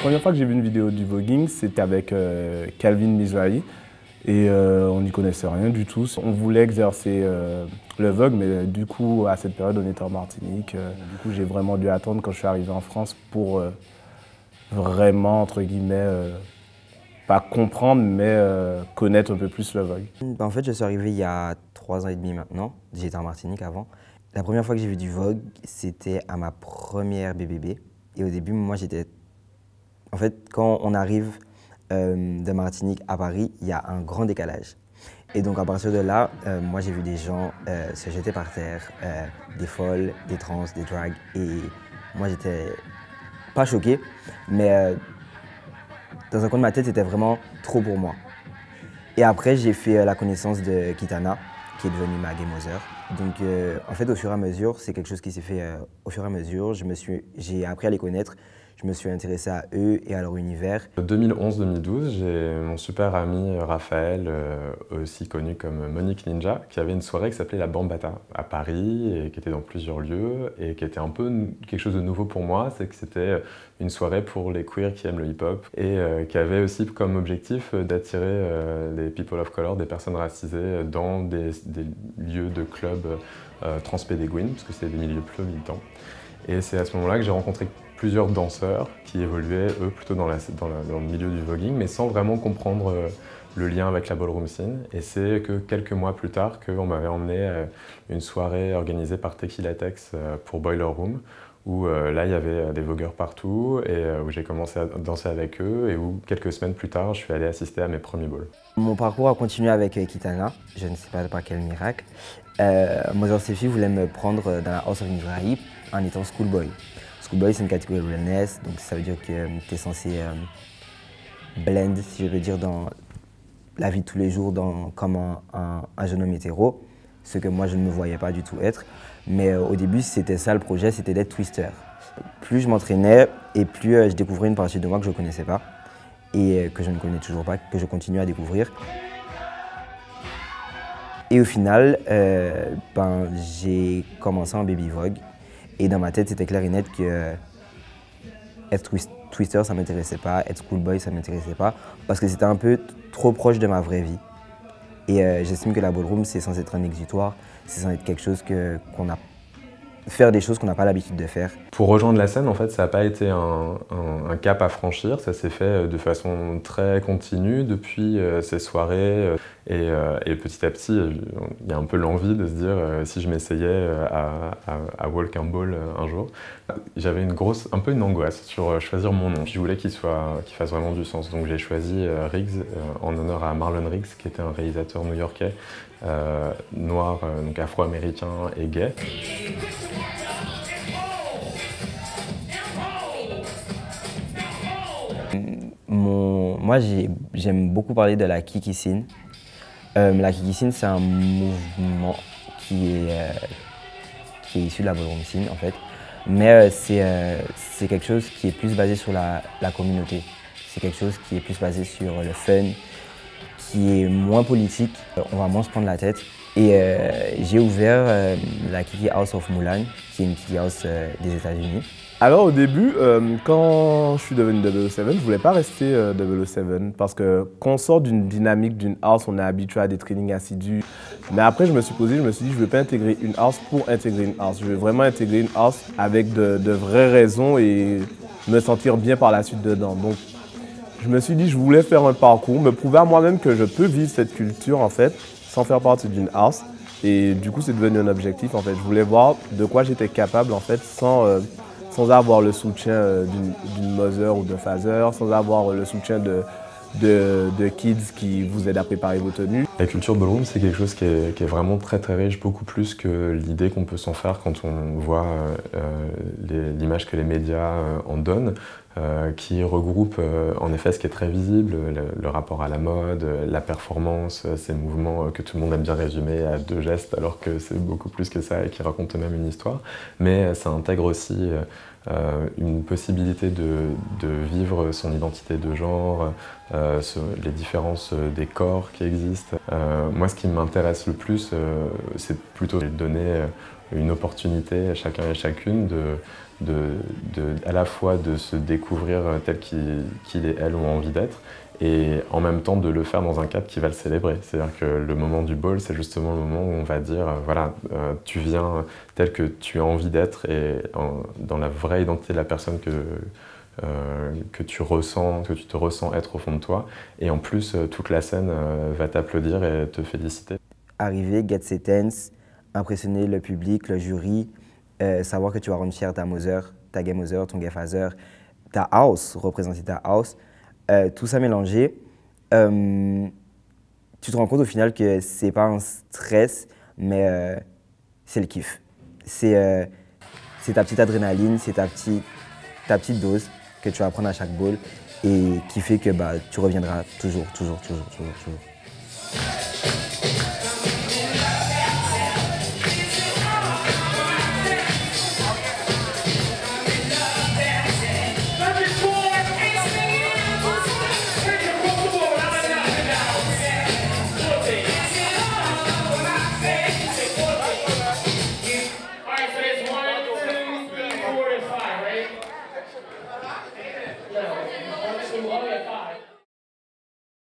première fois que j'ai vu une vidéo du voguing, c'était avec Calvin Mizrahi. Et on n'y connaissait rien du tout. On voulait exercer le vogue, mais du coup, à cette période, on était en Martinique. Du coup, j'ai vraiment dû attendre quand je suis arrivé en France pour vraiment, entre guillemets, pas comprendre, mais connaître un peu plus le vogue. En fait, je suis arrivé il y a 3 ans et demi maintenant. J'étais en Martinique avant. La première fois que j'ai vu du vogue, c'était à ma première BBB. Et au début, moi, j'étais... En fait, quand on arrive de Martinique à Paris, il y a un grand décalage. Et donc, à partir de là, moi, j'ai vu des gens se jeter par terre, des folles, des trans, des drags. Et moi, j'étais pas choqué, mais dans un coin de ma tête, c'était vraiment trop pour moi. Et après, j'ai fait la connaissance de Kitana, qui est devenue ma game mother. Donc, en fait, au fur et à mesure, c'est quelque chose qui s'est fait au fur et à mesure. J'ai appris à les connaître, je me suis intéressé à eux et à leur univers. En 2011-2012, j'ai mon super ami Raphaël, aussi connu comme Monique Ninja, qui avait une soirée qui s'appelait la Bambata à Paris et qui était dans plusieurs lieux et qui était un peu quelque chose de nouveau pour moi. C'est que c'était une soirée pour les queers qui aiment le hip-hop et qui avait aussi comme objectif d'attirer les people of color, des personnes racisées dans des lieux de clubs transpédéguines, parce que c'était des milieux plutôt militants. Et c'est à ce moment-là que j'ai rencontré plusieurs danseurs qui évoluaient, eux, plutôt dans le milieu du voguing, mais sans vraiment comprendre le lien avec la ballroom scene. Et c'est que quelques mois plus tard qu'on m'avait emmené à une soirée organisée par Tequila Tex pour Boiler Room, où là, il y avait des vogueurs partout, et où j'ai commencé à danser avec eux, et où quelques semaines plus tard, je suis allé assister à mes premiers balls. Mon parcours a continué avec Kitana, je ne sais pas par quel miracle. Mother Sefi voulait me prendre dans la House of Mizrahi en étant schoolboy. Schoolboy, c'est une catégorie wellness, donc ça veut dire que tu es censé blend, si je veux dire, dans la vie de tous les jours comme un jeune homme hétéro, ce que moi je ne me voyais pas du tout être. Mais au début, c'était ça le projet, c'était d'être twister. Plus je m'entraînais et plus je découvrais une partie de moi que je ne connaissais pas et que je ne connais toujours pas, que je continue à découvrir. Et au final, j'ai commencé en baby vogue. Et dans ma tête, c'était clair et net que être twister, ça ne m'intéressait pas, être schoolboy, ça ne m'intéressait pas, parce que c'était un peu trop proche de ma vraie vie. Et j'estime que la ballroom, c'est censé être un exutoire, c'est censé être quelque chose faire des choses qu'on n'a pas l'habitude de faire. Pour rejoindre la scène, en fait, ça n'a pas été un cap à franchir, ça s'est fait de façon très continue depuis ces soirées. Et petit à petit, il y a un peu l'envie de se dire si je m'essayais à walk un ball un jour. J'avais un peu une angoisse sur choisir mon nom. Je voulais qu'il fasse vraiment du sens. Donc j'ai choisi Riggs en honneur à Marlon Riggs, qui était un réalisateur new-yorkais, noir, donc afro-américain et gay. Moi, j'aime beaucoup parler de la Kiki Scene. La Kiki Scene, c'est un mouvement qui est issu de la ballroom scene, en fait. Mais c'est quelque chose qui est plus basé sur la communauté. C'est quelque chose qui est plus basé sur le fun, qui est moins politique. On va moins se prendre la tête. Et j'ai ouvert la Kiki House of Mulan, qui est une Kiki House des États-Unis. Alors au début, quand je suis devenu 007, je ne voulais pas rester 007 parce que quand on sort d'une dynamique d'une house, on est habitué à des trainings assidus. Mais après, je me suis dit, je ne veux pas intégrer une house pour intégrer une house. Je veux vraiment intégrer une house avec de vraies raisons et me sentir bien par la suite dedans. Donc, je me suis dit, je voulais faire un parcours, me prouver à moi-même que je peux vivre cette culture en fait, sans faire partie d'une house. Et du coup, c'est devenu un objectif en fait. Je voulais voir de quoi j'étais capable en fait, sans avoir le soutien d'une mother ou d'un father, sans avoir le soutien de kids qui vous aident à préparer vos tenues. La culture ballroom, c'est quelque chose qui est vraiment très très riche, beaucoup plus que l'idée qu'on peut s'en faire quand on voit l'image que les médias en donnent, qui regroupe en effet ce qui est très visible, le rapport à la mode, la performance, ces mouvements que tout le monde aime bien résumer à 2 gestes alors que c'est beaucoup plus que ça et qui racontent même une histoire. Mais ça intègre aussi une possibilité de vivre son identité de genre, les différences des corps qui existent. Moi, ce qui m'intéresse le plus, c'est plutôt de donner une opportunité, chacun et chacune, à la fois de se découvrir tel qu'il et elle ont envie d'être, et en même temps de le faire dans un cadre qui va le célébrer. C'est-à-dire que le moment du ball, c'est justement le moment où on va dire, voilà, tu viens tel que tu as envie d'être et dans la vraie identité de la personne que tu te ressens être au fond de toi. Et en plus, toute la scène va t'applaudir et te féliciter. Arriver, get ses tense, impressionner le public, le jury, savoir que tu vas rendre fier ta Mother, ta Game Mother, ton Gefazer, ta house, représenter ta house, tout ça mélangé, tu te rends compte au final que c'est pas un stress, mais c'est le kiff. C'est ta petite adrénaline, c'est ta petite dose que tu vas prendre à chaque ball et qui fait que tu reviendras toujours.